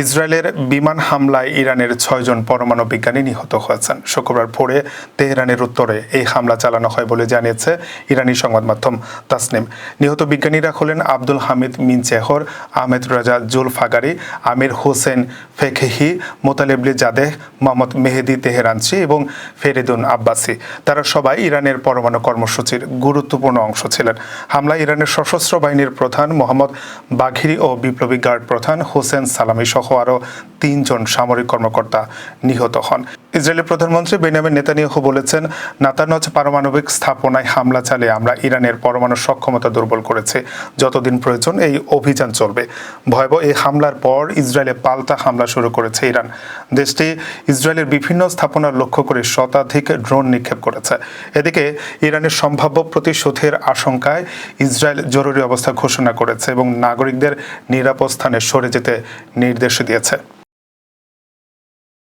ইসরায়েলের বিমান হামলায় ইরানের ৬ জন পরমাণু বিজ্ঞানী নিহত হয়েছেন। শুক্রবার ভোরে তেহরানের উত্তরে এই হামলা চালানো হয় বলে জানিয়েছে ইরানি সংবাদ মাধ্যম তাসনিম। নিহত বিজ্ঞানীরা হলেন আব্দুল হামিদ মিনচেহর, আহমেদ রাজা জুলফাগারি, আমির হোসেন ফেকহি, মোতালেবলি জাদেহ, মোহাম্মদ মেহেদি তেহরানচি এবং ফেরিদুন আব্বাসি। তারা সবাই ইরানের পরমাণু কর্মসূচির গুরুত্বপূর্ণ অংশ ছিলেন। হামলায় ইরানের সশস্ত্র বাহিনীর প্রধান মোহাম্মদ বাঘিরি ও বিপ্লবী গার্ড প্রধান হোসেন সালামি সহ আরও ৩ জন সামরিক কর্মকর্তা নিহত হন। ইসরায়েলের প্রধানমন্ত্রী বেনিয়ামিন নেতানিয়াহু বলেছেন, নাতানজ পারমাণবিক স্থাপনায় হামলা চালিয়ে আমরা ইরানের পরমাণু সক্ষমতা দুর্বল করেছি। যতদিন প্রয়োজন এই অভিযান চলবে। ভয়াবহ এই হামলার পর ইসরায়েলে পাল্টা হামলা শুরু করেছে ইরান। দেশটি ইসরায়েলের বিভিন্ন স্থাপনা লক্ষ্য করে শতাধিক ড্রোন নিক্ষেপ করেছে। এদিকে ইরানের সম্ভাব্য প্রতিশোধের আশঙ্কায় ইসরায়েল জরুরি অবস্থা ঘোষণা করেছে এবং নাগরিকদের নিরাপদ স্থানে সরে যেতে নির্দেশ দিয়েছে।